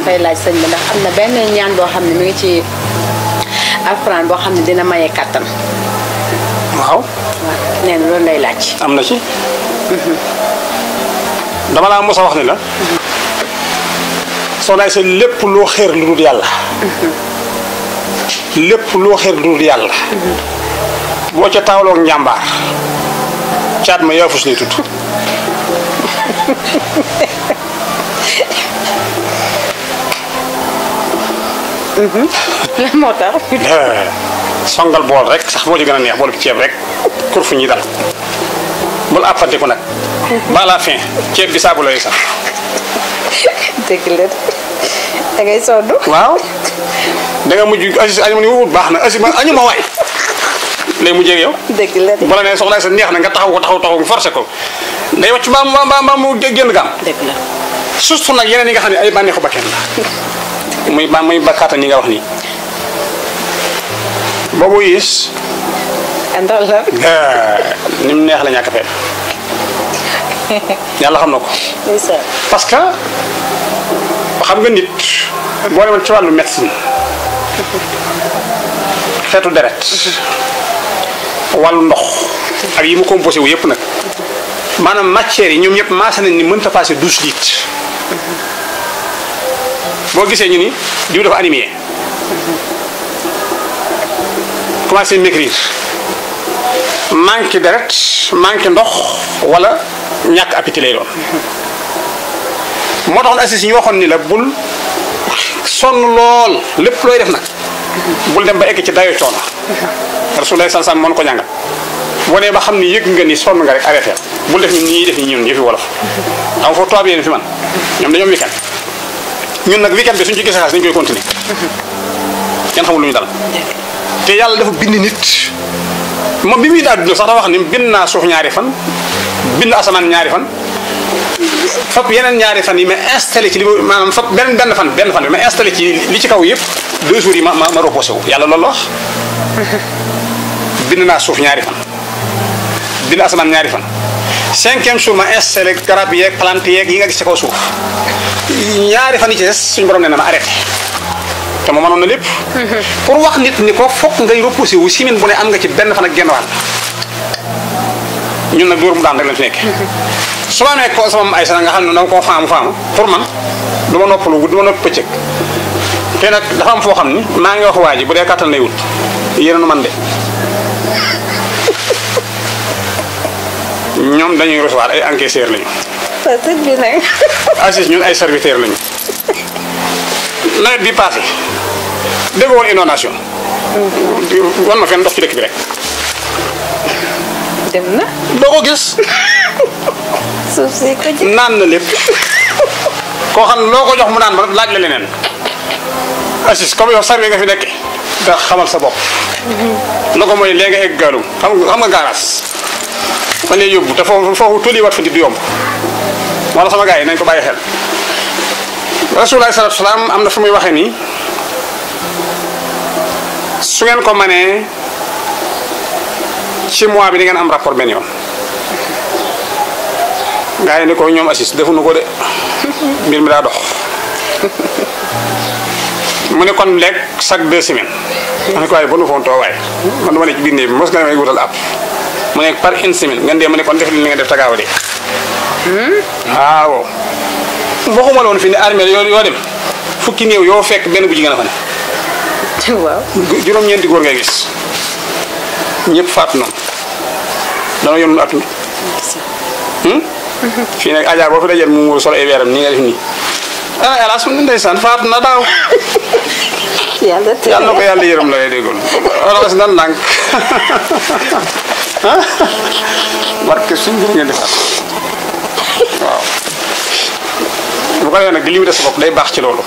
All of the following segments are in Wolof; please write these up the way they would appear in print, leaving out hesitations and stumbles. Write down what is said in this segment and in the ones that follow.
dafay laaj sëñ bi ndax am na benn ñaan boo xam ne mi ngi ci alxuraan boo xam ne dina maye kàttan. waaw. nee na loolu lay laaj. am na ci. dama laa mos a wax ni la. soxna Aysa lépp loo xeer lu dul yàlla. lépp loo xeer lu dul yàlla. boo ca taawloog njàmbaar. caat ma yaafus lay tudd. lan moo tax. songal bool rek sax moo ci gën a neex bool bi ceeb rek kur fu ñuy dal bul àppanteku nag ba la fin ceeb bi saabu lay sax. dëgg la da ngay sonn. waaw da nga mujj Aziz añu ma ni wut baax na Aziz ma añu ma waay lay mujjee ak yow. dëgg la de. bu la nee soxna sa neex na nga taxaw mu forcé ko day wàcc mbaa mu génn gaam. dëgg la. surtout nag yeneen yi nga xam ne ay bànneexu bakken la muy bakkaatan yi nga wax nii boobu yées. ndax la. ni mu neex la ñàkk a fekk yàlla xam na ko. parce que xam nga nit boo demoon ci wàllu médecine xeetu deret wàllu ndox ak yi mu composé wu yëpp nag maanaam matières yi ñoom ñëpp maase nañ ni mënta passé 12 litres boo gisee ñu ni diw dafa anémie commencé maigrir manque deret manque ndox wala ñàkk appétit lay doon moo taxoon assis ñu waxoon ni la bul sonn lool lépp looy def nag bul dem ba egg ci dayo coono Rasulullah sallallahu alayhi wasallam moo ko ñàngal boo nee ba xam ni yëg nga ni sonn nga rek arrêté bul def ñun ñii def ni ñun yëfi wolof xam foofu tubaab yéen fi man ñoom dañoo weekend ñun nag weekend bi suñu ci gisee xaalis dañu koy continuer kenn xamul lu ñu dal te yàlla dafa bind nit moom bi muy daal dund sax dafa wax ni bind naa suuf ñaari fan bind asamaan ñaari fan fop yeneen ñaari fan yi ma installé ci li maanaam fop benn fan bi ma installé ci li ci kaw yëpp 2 jours yi ma reposé wu yàlla loolu la wax bind naa suuf ñaari fan bind asamaan ñaari fan 5e jour ma installé garab yeeg plante yeeg yi nga gis ci kaw suuf ñaari fan yi ci des suñu borom nee na ma arrêté te mu mënoon na lépp. pour wax nit ni ko fokk ngay reposé wu semaine bu ne am nga ci benn fan ak genn wàll ñun nag dóor mu daan rek lañ fi nekk. su ma nekk sama ay sana nga xam ne dama koo faamu pour man du ma noppalu du ma nopp pëccëg te nag dafa am foo xam ni maa ngi wax waa ji bu dee kattan lay wut yéen a man de ñoom dañuy recevoir ay encaisseurs lañu. sëñ bi nag. Aziz ñun ay serviteurs lañu. nawet bi passé dégg woon inondation. wan ma fenn ndox ci dëkk bi rek. dem na. doo ko gis. suuf si ko ji. naan na lépp. koo xam loo ko jox mu naan ba laaj la leneen. Aziz comme yow servi nga fi nekk da xamal sa bopp. la ko mooy léegi egg gaalum xam nga gaaraas. man lay yóbbu te foofu tolli wat fa nit du yomb. wala sama gars yi nañ ko bàyyi xel. Rasulullah sallallahu alayhi wasallam am na fu muy waxee nii su ngeen ko mënee ci mois bi di ngeen am rapport benn yoon. gars yi ne ko ñoom Aziz defuñu ko de mbir mi daa dox mu ne kon lekk chaque 2 semaines. ma ne ko waaye ba nu foon too waaye man dama ne ci biir néeg bi mos nga demee wutal app mu ne par 1 semaine ngeen dee ma ne kon def li nga def tagaaw de. waaw. waxuma loon fi ne armée yoo dem fukki néew yoo fekk benn bu jigéen a fa ne. waaw. juróom-ñeenti góor ngay gis ñëpp faatu noonu dana yónnu at mi. fii nag Adja boo fi dajeel mu muur solo ay weeram nii nga def nii. ah hélas ndeysaan faatu na daaw. yàlla na ko yàlla yërëm la lay déggoon. wala si nan ndànk ah barke suñu mbir ngeen di faat waaw. bu ko defee nag di limité sa bopp day baax ci loolu.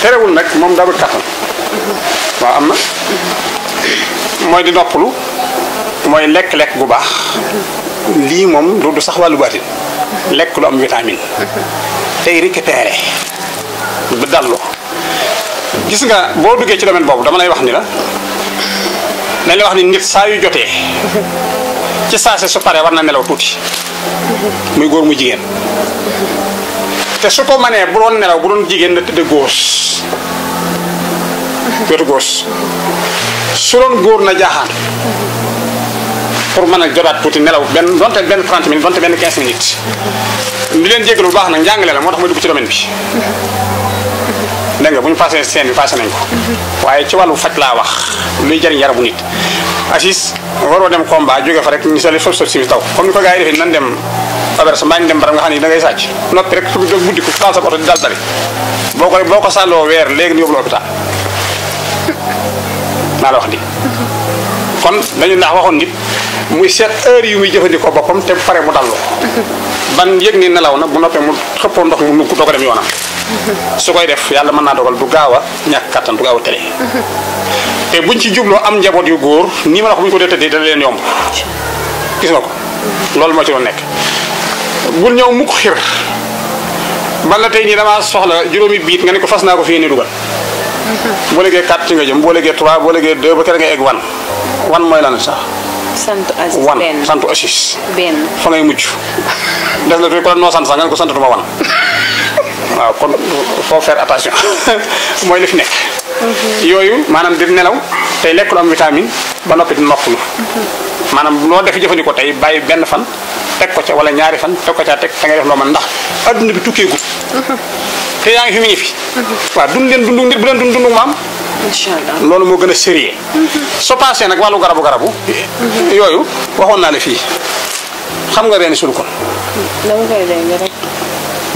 terewul nag moom daa bëgg kattan. waaw am na. mooy di noppalu. mooy lekk-lekk gu baax. lii moom du sax wàllu baatin. lekk lu am vitamine. tey récupéré. ba dallu. gis nga boo duggee ci domaine boobu dama lay wax ni la. dañ lay wax ni nit saa yu jotee. ci saa si su paree war na nelaw tuuti. muy góor muy jigéen. te su ko mënee bu doon nelaw bu doon jigéen na tëdd gauche wetu gauche su doon góor na jaaxaan pour mën a jotaat tuuti nelaw benn donte benn 30 minutes donte benn 15 minutes di leen jégalu bu baax nag njàngale la moo tax ma dugg ci domaine bi dégg nga bu ñu passé scène bi passé nañ ko waaye ci wàllu faj laa wax luy jëriñ yaramu nit Aziz waroo dem combat jóge fa rek ñu sali foofu si taw comme ni ko gars yi defee nan dem averse mbaa ñu dem baram nga xam ne da ngay sàcc noppi rek su guddi ko taal sa oto di dal dali boo ko sàlloo weer léegi ñu yóbbu la hôpital naa la wax di kon dañu ndax waxoon nit muy seet heure yu muy jëfandikoo boppam te pare mu dallu ban yëg ni nelaw na bu noppee mu xëppoo ndox mu nugg doo ko dem yoonam su koy def yàlla mën naa dogal du gaaw a ñàkk kattan du gaaw a tële te buñ ci jubloo am njaboot yu góor nii ma wax bu ñu ko dee tëddee dana leen yomb gis nga ko loolu moo ci doon nekk bul ñëw mukk xir ban la tey nii damaa soxla juróomi biit nga ne ko fas naa ko fii ni dugal boo léegee 4 ci nga jëm boo léegee 3 boo léegee 2 ba kere nga egg wan mooy lan sax sant Aziz wan benn sant Aziz benn fa ngay mujj def na tuuti ko noo sant sax nga ne ko santatuma wan waaw kon faut faire attention mooy li fi nekk yooyu maanaam di nelaw tey lekk lu am vitamine ba noppi di noppalu maanaam loo def jëfandikoo tey bàyyi benn fan teg ko ca wala ñaari fan teg ko ca teg te ngay def loo mën ndax adduna bi tukkee gut te yaa ngi fi mi ngi fi waaw dund leen dundu nit bu leen dundu maam incha allah loolu moo gën a sérieux soo passé nag wàllu garabu yooyu waxoon naa la fii xam nga reeni sulu kon dama koy dégg rek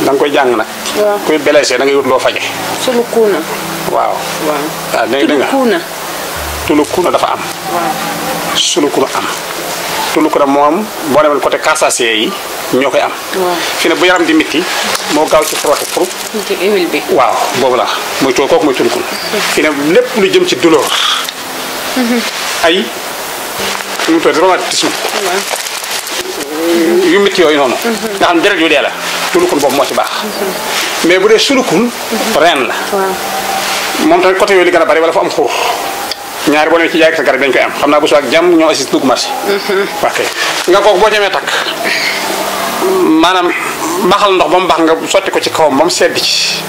da nga koy jàng nag waaw kuy blessé da ngay wut loo faje sulu kuuna waaw waaw waaw dégg nga kuuna tulu kuna dafa am waaw sulu kuna am tulu kuna moom boo demee côté casacé yi ñoo koy am fi ne bu yaram di mitti moo gaaw ci frotté pour ci huile bi waaw boobu la mooy too kooku mooy tulu kuna fi ne lépp lu jëm ci douleur ay lu mu tudd rhumatisme yu métti yooyu noonu nga xam deret yu dee la tulukun boobu moo ci baax mais bu dee sulukun reen la moom tamit côté yooyu li gën a bari wala fa am xuur ñaari boo nee ci jaay sa garab dañ koy am xam naa bu soo ak jàmm ñoo assis dugg marché ok nga kooku boo jamee takk maanaam baxal ndox ba mu baax nga sotti ko ci kawam ba mu sedd ci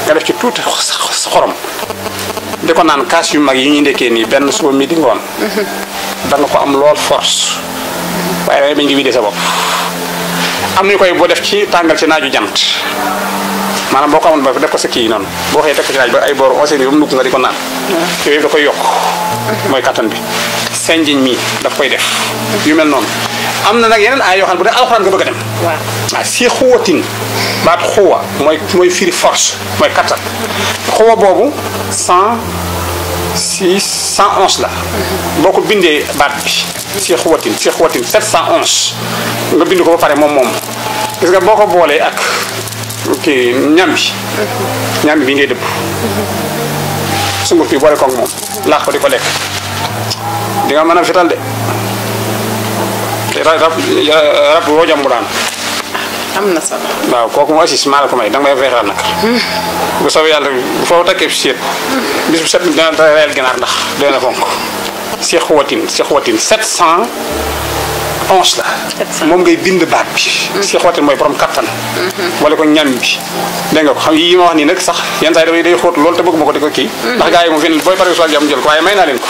nga def ci tuuti xorom di ko naan kaas yu mag yi ñuy ndekkee nii benn suba midi ngoon da nga ko am lool force waaye dangay bañ ngi vidé sa bopp am nañu koy boo def ci tàngal ci naaju jant maanaam boo ko amoon ba def ko sa kii noonu boo xëyee teg ko ci naaj ba ay boor aussi bi ba mu nugg nga di ko naan yooyu da koy yokk mooy kattan bi senjiñ mi daf koy def yu mel noonu am na nag yeneen ay yoo xam ne bu dee alxuraan nga bëgg a dem waaw si xuwatin baat xuwa mooy firi force mooy kattan xuwa boobu 111 la boo ko bindee baat bi si xuwatin 711 nga bind ko ba pare moom gis nga boo ko boolee ak kii ñam bi ngay dëbb sunguf bi boole koog moom laax ko di ko lekk di nga mën a fital de rab woo jàmbu daan am na solo waaw kooku mu assis maa la ko may danga may feexal nag bu soobee yàlla bu foo takkee seet bis bu set dina reyal ginaar ndax doy na fonk si xuwatin 711 la moom ngay bind baat bi si xuwatin mooy borom kattan wala ko ñam bi dégg nga ko xam yi ma wax nii nag sax yenn saa yi day xóot loolu te bëgg ma ko di ko kii ndax gars yi moom fi ne booy pare soo ak jàmm jël ko waaye may naa leen ko